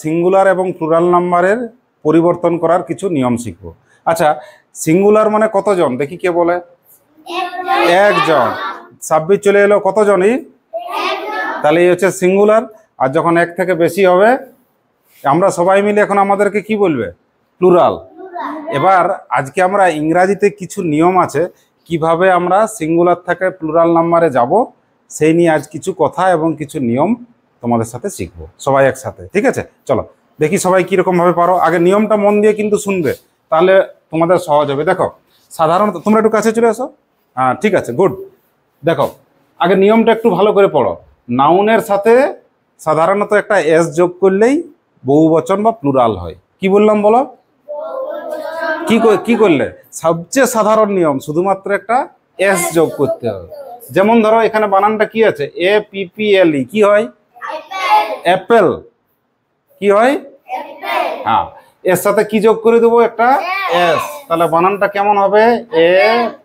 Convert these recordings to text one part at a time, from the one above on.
Singular এবং plural নাম্বারের পরিবর্তন করার কিছু নিয়ম শিখব। আচ্ছা, সিঙ্গুলার মানে কতজন দেখি কে বলে? একজন। 26 চলে এলো কতজনই? তাহলে এই হচ্ছে সিঙ্গুলার। আর যখন এক থেকে বেশি হবে আমরা সবাই মিলে এখন আমাদেরকে কি বলবে? প্লুরাল। এবার আজকে আমরা ইংরাজিতে কিছু নিয়ম আছে কিভাবে আমরা সিঙ্গুলার থেকে প্লুরাল নাম্বারে যাব, সেই নিয়ে আজ কিছু কথা এবং কিছু নিয়ম তোমাদের সাথে শিখবো সবাই একসাথে। ঠিক আছে, চলো দেখি সবাই কিরকম ভাবে পারো। আগে নিয়মটা মন দিয়ে কিন্তু শুনবে, তাহলে তোমাদের সহজ হবে। দেখো, সাধারণত তোমরা একটু কাছে চলে আসো। হ্যাঁ, ঠিক আছে, গুড। দেখো, আগে নিয়মটা একটু ভালো করে পড়ো। নাউনের সাথে সাধারণত একটা এস যোগ করলেই বহুবচন বা প্লুরাল হয়। কি বললাম বলো? কি করলে? সবচেয়ে সাধারণ নিয়ম, শুধুমাত্র একটা এস যোগ করতে হবে। যেমন ধরো এখানে বানানটা কি আছে? APPLE, কি হয়? অ্যাপেল। কি হয়? হ্যাঁ, এর সাথে কি যোগ করে দেবো? একটা এস। তাহলে বানানটা কেমন হবে?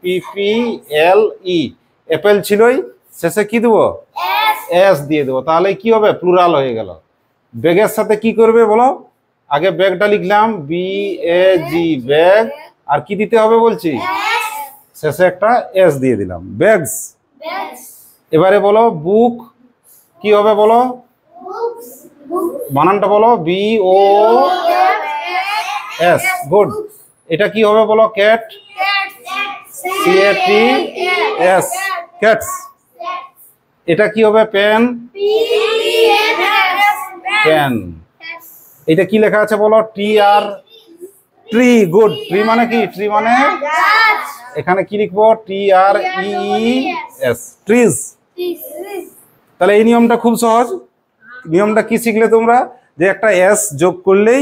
APPLE। অ্যাপেল ছিলই, শেষে কি দেবো? এস দিয়ে দেবো। তাহলে কি হবে? প্লুরাল হয়ে গেল। ব্যাগের সাথে কি করবে বলো? আগে ব্যাগটা লিখলাম BAG, ব্যাগ। আর কি দিতে হবে বলছি? শেষে একটা এস দিয়ে দিলাম, ব্যাগস। এবারে বলো বুক, কি হবে বলো? বানানটা বলো BOS, গুড। এটা কি হবে বলো? Cat, CATS, cats. এটা কি হবে? Pen, pen. এটা কি লেখা আছে বলো? TR, tree, good. ট্রি মানে কি? ট্রি মানে এখানে কি লিখবো? TREES, trees. তাহলে এই নিয়মটা খুব সহজ। নিয়মটা কি শিখলে তোমরা? যে একটা এস যোগ করলেই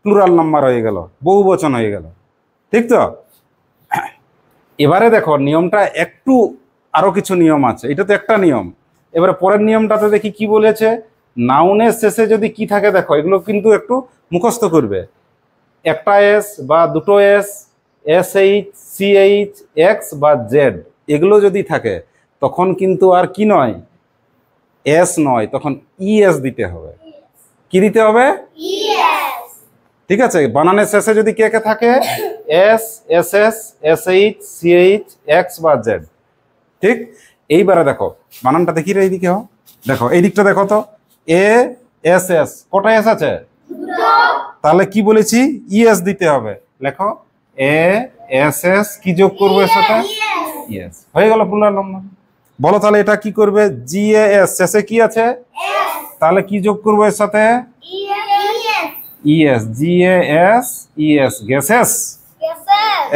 প্লুরাল নাম্বার হয়ে গেল, বহুবচন হয়ে গেল। ঠিক তো? এবারে দেখো নিয়মটা একটু আরো কিছু নিয়ম আছে, এটা তো একটা নিয়ম। এবারে পরের নিয়মটাতে দেখি কি বলেছে। নাউনের শেষে যদি কি থাকে দেখো, এগুলো কিন্তু একটু মুখস্থ করবে। একটা এস বা দুটো এস, SH, CH, X বা Z, এগুলো যদি থাকে তখন কিন্তু আর কি নয়? এস নয়, তখন ES দিতে হবে। কি দিতে হবে? ঠিক আছে, বানানের শেষে যদি কে কে থাকে? S, SS, SH, CH, X বা Z। ঠিক। এইবারে দেখো বানানটা দেখি রে, এইদিকে দেখো, এই দিকটা দেখো তো। ASS, কটা এস আছে? তাহলে কি বলেছি? ES দিতে হবে। লেখো ASS, কি যোগ করবো এর সাথে? ES। হয়ে গেল প্লুরাল নাম্বার। বলো তাহলে এটা কি করবে? GAS, শেষে কি আছে? তাহলে কি যোগ করবো এর সাথে? ES, GAS, ES, gases.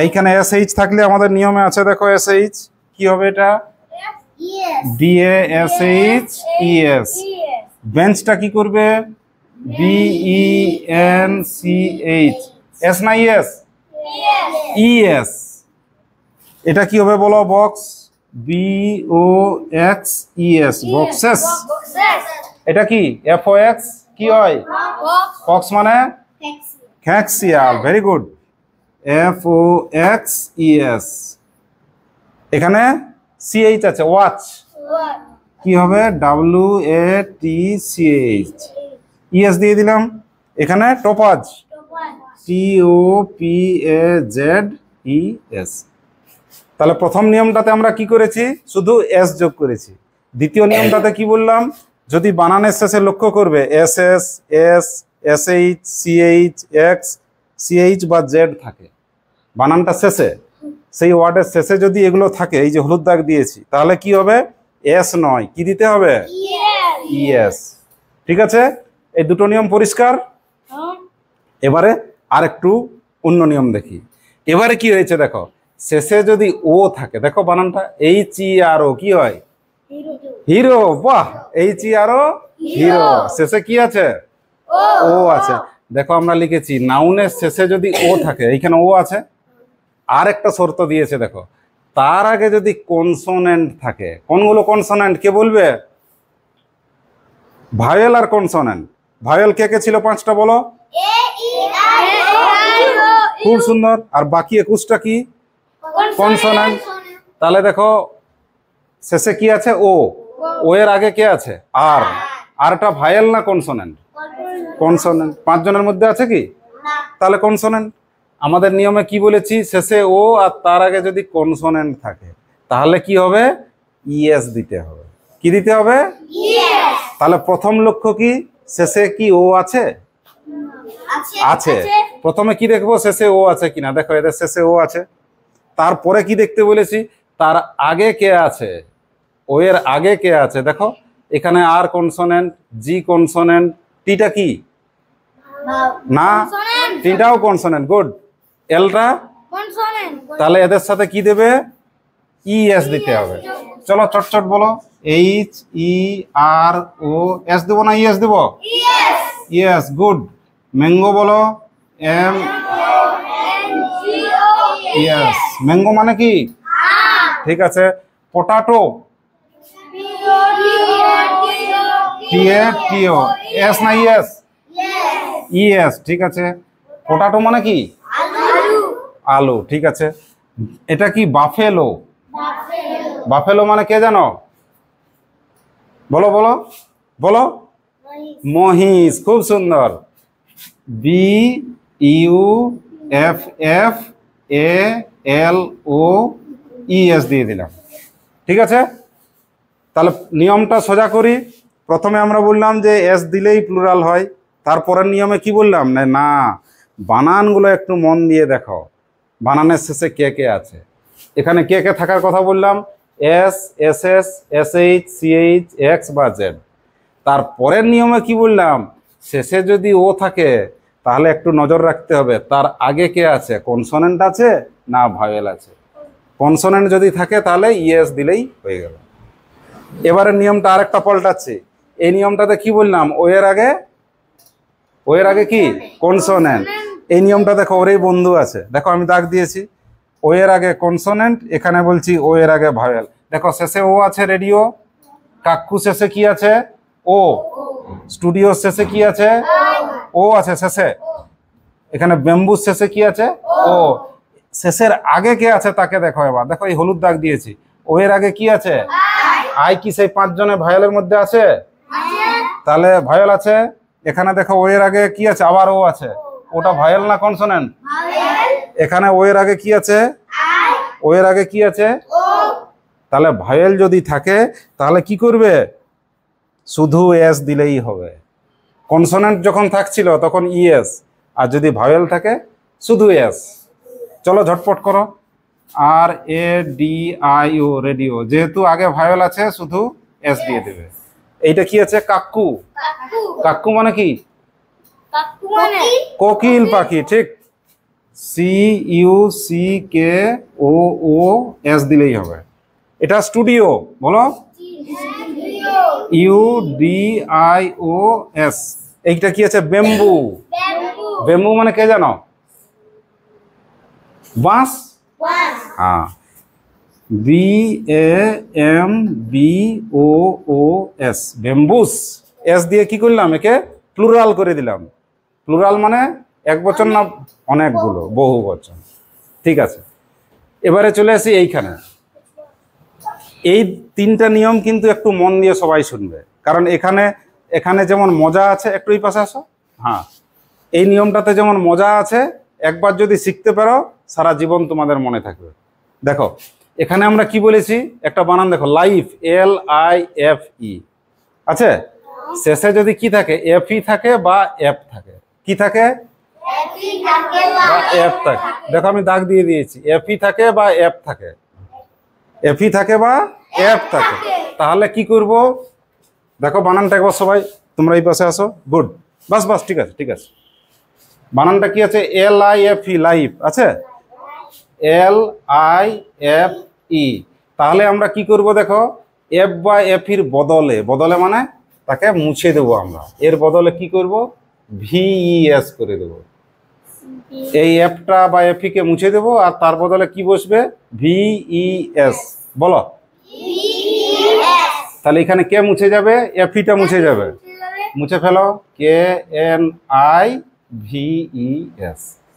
এইখানে SH থাকলে আমাদের নিয়মে আছে, দেখো SH কি হবে? এটা BASH, ES। বেঞ্চটা কি করবে? BENCH, এস না ES? ES। এটা কি হবে বলো? Box, BOXES, boxes. এটা কি? FOX, কি হয়? বক্স মানে ফ্যাক্সিয়াল, ভেরি গুড। FOXES। এখানে CH আছে, ওয়াচ, কি হবে? WATCH, ES দিয়ে দিলাম। এখানে টোপাজ, TOPAZES। তাহলে প্রথম নিয়মটাতে আমরা কি করেছি? শুধু এস যোগ করেছি। দ্বিতীয় নিয়মটাতে কি বললাম? যদি বানানের শেষে লক্ষ্য করবে SS, S, SH, CH, X, CH বা Z থাকে বানানটা শেষে, সেই ওয়ার্ডের শেষে যদি এগুলো থাকে, এই যে হলুদ দাগ দিয়েছি, তাহলে কি হবে? এস নয়, কি দিতে হবে? ES। ঠিক আছে, এই দুটো নিয়ম পরিষ্কার। এবারে আর একটু অন্য নিয়ম দেখি। এবারে কি হয়েছে দেখো, শেষে যদি ও থাকে, দেখো বানানটা HERO, কি হয়? হিরো। বাহ, HERO, হিরো। শেষে কি আছে? ও আছে। দেখো আমরা লিখেছি নাউনের শেষে যদি ও থাকে, এইখানে ও আছে। আর একটা শর্ত দিয়েছে দেখো, তার আগে যদি কনসোনেন্ট থাকে। কোনগুলো কনসোনেন্ট কে বলবে? ভায়েল আর কনসোনেন্ট। ভায়েল কে কে ছিল? 5টা বলো। খুব সুন্দর। আর বাকি 21টা কি? কনসোনেন্ট। তাহলে দেখো শেষে কি আছে? ও। ও এর আগে কে আছে? আর। আরটা ভায়েল না কনসোনেন্ট? কনসোনেন্ট। 5 জনের মধ্যে আছে কি? তাহলে কনসোনেন্ট। আমাদের নিয়মে কি বলেছি, শেষে ও আর তার আগে যদি কনসোনেন্ট থাকে তাহলে কি হবে, ইএস দিতে হবে। কি দিতে হবে? তাহলে প্রথম লক্ষ্য কি, শেষে কি ও আছে? আছে। প্রথমে কি দেখবো, শেষে ও আছে কিনা। দেখো এদের শেষে ও আছে। তারপরে কি দেখতে বলেছি, তার আগে কে আছে, ও এর আগে কে আছে। দেখো এখানে আর কনসোনেন্ট, জি কনসোনেন্ট, টিটা কি না, টিটাও কনসোনেন্ট। গুড। এলটা, তাহলে এদের সাথে কি দেবে, ইএস দিতে হবে। চলো চটচট বলো, এইচ ই আর ও এস দেবো না ইএস দেবো? Yes, good. ম্যাঙ্গো বলো, এম, ইয়েস। ম্যাঙ্গো মানে কি? ঠিক আছে। পটাটো, টিএ টিও, এস না ইএস? ইএস, ঠিক আছে। পটাটো মানে কি? আলু, ঠিক আছে। এটা কি বাফেলো? বাফেলো মানে কে জানো? বলো বলো বলো। মহিষ, খুব সুন্দর। B U F F A L O S দিয়ে দিলাম। ঠিক আছে। তাহলে নিয়মটা সোজা করি। প্রথমে আমরা বললাম যে এস দিলেই প্লুরাল হয়। তারপরের নিয়মে কি বললাম, না বানানগুলো একটু মন দিয়ে দেখো, বানানের শেষে কে কে আছে। এখানে কে কে থাকার কথা বললাম, S, S S, S H, C H, X বা জেড। তারপরের নিয়মে কি বললাম, শেষে যদি ও থাকে তাহলে একটু নজর রাখতে হবে তার আগে কে আছে, কনসোনেন্ট আছে না ভাওয়েল আছে। কনসোনেন্ট যদি থাকে তাহলে ইএস দিলেই হয়ে গেল। এবারে নিয়মটা আরেকটা পাল্টাচ্ছি। এই নিয়মটাতে কি বললাম, ও এর আগে কি কনসোনেন্ট। এই নিয়মটা দেখো, ওরই বন্ধু আছে, দেখো আমি দাগ দিয়েছি। ও এর আগে কনসোনেন্ট, এখানে বলছি ও এর আগে ভাওয়েল। দেখো শেষে ও আছে, রেডিও। কাক্কু শেষে কি আছে, ও। স্টুডিও শেষে কি আছে, ও আছে শেষে। এখানে ব্যাম্বু শেষে কি আছে, ও। শেষের আগে কে আছে তাকে দেখো। এবার দেখো এই হলুদ দাগ দিয়েছি, ও এর আগে কি আছে, আই কি সেই 5 জনের ভায়োলের মধ্যে আছে? তাহলে ভায়োল আছে। এখানে দেখো ও এর আগে কি আছে, আবার ও আছে। ওটা ভায়োল না কনসোনেন্ট? এখানে ও এর আগে কি আছে, ও এর আগে কি আছে? তাহলে ভায়োল যদি থাকে তাহলে কি করবে, শুধু এস দিলেই হবে। কনসোনেন্ট যখন থাকছিল তখন ইএস, আর যদি ভাওয়েল থাকে শুধু এস। চলো ঝটপট করো। R A D I O, radio. যেহেতু আগে ভাওয়েল আছে শুধু এস দিয়ে দেবে। এইটা কি আছে, কাক্কু। কাক্কু মানে কি, কোকিল পাখি, ঠিক। C U C K O O S দিলেই হবে। এটা স্টুডিও, বলো U D I O S. এইটা কি আছে, বেম্বু। বেম্বু মানে কে জানো, বাঁশ। হ্যাঁ, B A M B O O S, bamboos. S দিয়ে কি করলাম, একে প্লুরাল করে দিলাম। প্লুরাল মানে এক বচন না অনেকগুলো, বহু বচন। ঠিক আছে। এবারে চলে আসি এইখানে। এই 3টা নিয়ম কিন্তু একটু মন দিয়ে সবাই শুনবে, কারণ এখানে যেমন মজা আছে। একটু এই পাশে আসো। হ্যাঁ, এই নিয়মটাতে যেমন মজা আছে, একবার যদি শিখতে পারো সারা জীবন তোমাদের মনে থাকবে। দেখো এখানে আমরা কি বলেছি, একটা বানান দেখো, লাইফ, LIFE আছে। শেষে যদি কি থাকে, FE থাকে বা এফ থাকে। কি থাকে, বা এফ থাকে। দেখো আমি দাগ দিয়ে দিয়েছি, FE থাকে বা এফ থাকে। FE থাকে বা এফ থাকে। তাহলে কি করব, দেখো বানানটা একবার সবাই, তোমরা এই পাশে আসো। গুড, বাস বাস, ঠিক আছে ঠিক আছে। বানানটা কি আছে, LIFE, লাইফ আছে, LIFE। তাহলে আমরা কি করব, দেখো এফ বা এফির বদলে মানে তাকে মুছে দেবো আমরা। এর বদলে কি করব, VES করে দেব। এই এফটা বা এফি কে মুছে দেবো, আর তার বদলে কি বসবে, VES। বলো, তাহলে এখানে কে মুছে যাবে, এফিটা মুছে যাবে। মুছে ফেলো, KNIVES।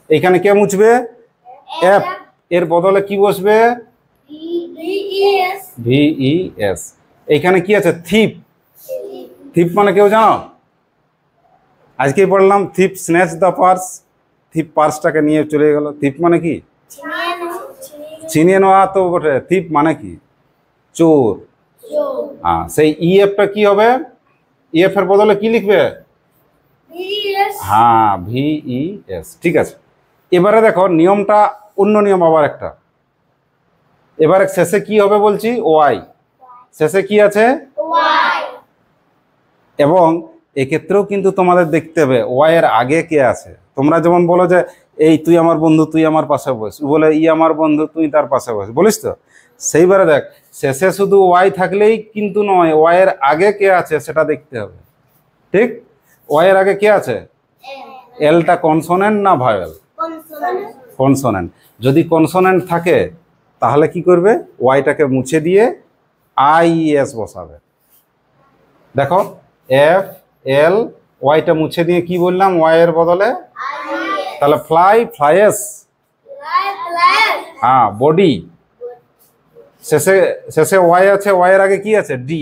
এইখানে কে মুছবে, এফ। এর বদলে কি বসবে, VES। এইখানে কি আছে, থিপ। থিপ মানে কেউ জানো, আজকেই পড়লাম thief snatch the purse. Thief পার্সটাকে নিয়ে চলে গেল। থিপ মানে কি? ছিনিয়ে নেওয়া তো বটে। থিপ মানে কি? চোর। হ্যাঁ, সেই ইএফটা কি হবে? ইএফ এর বদলে কি লিখবে? হ্যাঁ, VES। ঠিক আছে, এবারে দেখো নিয়মটা অন্য নিয়ম আবার একটা। এবারে শেষে কি হবে বলছি? ওয়াই। শেষে কি আছে? এবং এক্ষেত্রেও কিন্তু তোমাদের দেখতে হবে ওয়াই এর আগে কে আছে। তোমরা যেমন বলো যে এই তুই আমার বন্ধু, তুই আমার পাশে বস, বলে ই আমার বন্ধু, তুই তার পাশে বস, বলিস তো? সেইবারে দেখ, শেষে শুধু ওয়াই থাকলেই কিন্তু নয়, ওয়াই এর আগে কে আছে সেটা দেখতে হবে। ঠিক, ওয়াই এর আগে কে আছে? এলটা কনসোনেন্ট না ভায়েল? কনসোনেন্ট। যদি কনসোনেন্ট থাকে তাহলে কি করবে? ওয়াইটাকে মুছে দিয়ে IES বসাবে। দেখো এফ এল, ওয়াইটা মুছে দিয়ে কি বললাম? ওয়াই এর বদলে তাহলে ফ্লাই, ফ্লাইস। হ্যাঁ, বডি। শেষে শেষে ওয়াই আছে, ওয়াই এর আগে কি আছে? ডি।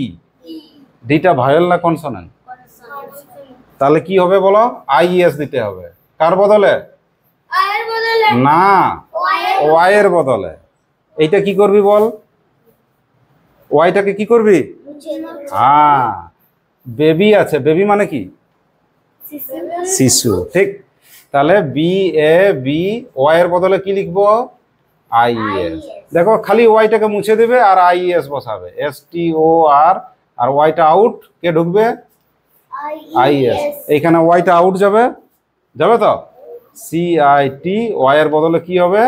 ডিটা ভায়েল না কনসোনেন্ট? তাহলে কি হবে বলো? IES দিতে হবে। কার বদলে? না, ওয়াই এর বদলে। এইটা কি করবি বল? ওয়াইটাকে কি করবি? হ্যাঁ, বেবি আছে। বেবি মানে কি? শিশু। ঠিক, তাহলে BAB, ওয়াই এর বদলে কি লিখবো? IES। দেখো খালি ওয়াইটাকে মুছে দেবে আর IES বসাবে। STOR, আর ওয়াইটা আউট, কে ঢুকবে? IES। এইখানে ওয়াইটা আউট যাবে, যাবে তো? CIT, ওয়াই এর বদলে কি হবে?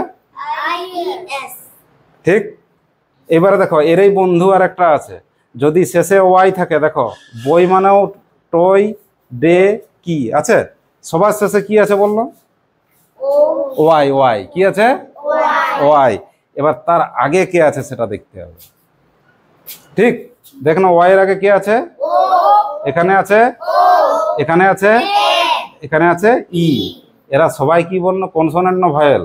IES। ঠিক, এবারে দেখো এরই বন্ধু আর একটা আছে। যদি শেষে ওয়াই থাকে, দেখো বই মানেও টই, ডে, কি আছে? সবার শেষে কি আছে বললো? ওয়াই। ওয়াই কি আছে? ওয়াই। এবার তার আগে কে আছে সেটা দেখতে হবে। ঠিক, দেখো ওয়াই এর আগে কে আছে? এখানে আছে, এখানে আছে, এখানে আছে ই। এরা সবাই কি বললো? কনসোনেন্ট না ভায়েল?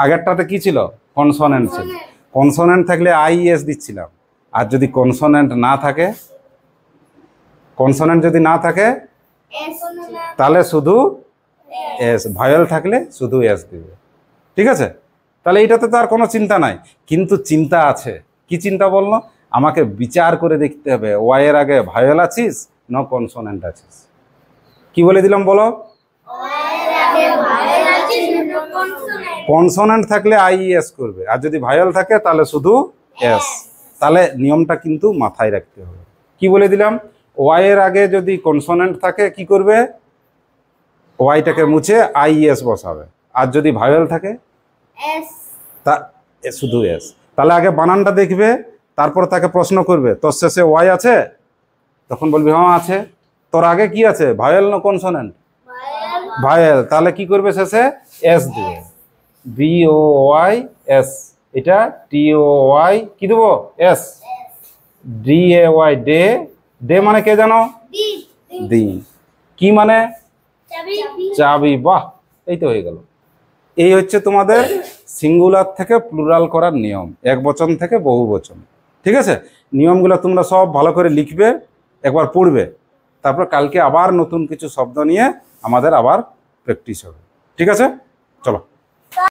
আগেরটাতে কি ছিল? কনসোনেন্ট ছিল। কনসোনেন্ট থাকলে IES দিচ্ছিলাম। আর যদি কনসোনেন্ট না থাকে, কনসোনেন্ট যদি না থাকে তাহলে শুধু এস। ভায়েল থাকলে শুধু এস দিবে। ঠিক আছে, তাহলে এটাতে তো আর কোনো চিন্তা নাই। কিন্তু চিন্তা আছে। কি চিন্তা বললো? আমাকে বিচার করে দেখতে হবে ওয়াই এর আগে ভায়েল আছিস না কনসোনেন্ট আছিস। কি বলে দিলাম বলো? কনসোনেন্ট থাকলে IES করবে, আর যদি ভায়েল থাকে তাহলে শুধু এস। তাহলে নিয়মটা কিন্তু মাথায় রাখতে হবে। কি বলে দিলাম? ওয়াই এর আগে যদি কনসোনেন্ট থাকে কি করবে? ওয়াইটাকে মুছে IES বসাবে, আর যদি ভায়েল থাকে তা শুধু এস। তাহলে আগে বানানটা দেখবে, তারপর তাকে প্রশ্ন করবে তোর শেষে ওয়াই আছে? তখন বলবি হ্যাঁ আছে। তোর আগে কি আছে? ভায়েল না কনসোনেন্ট? ভায়েল। তাহলে কি করবে? শেষে এস দিবে। BOYS। এটা TOY কি দেবো? এস। DAY, day. ডে মানে কে জানো? দিন। কি মানে? চাবি। বাহ, এই তো হয়ে গেল। এই হচ্ছে তোমাদের সিঙ্গুলার থেকে প্লুরাল করার নিয়ম, এক বচন থেকে বহু বচন। ঠিক আছে, নিয়মগুলো তোমরা সব ভালো করে লিখবে, একবার পড়বে, তারপর কালকে আবার নতুন কিছু শব্দ নিয়ে আমাদের আবার প্র্যাকটিস হবে। ঠিক আছে, চলো।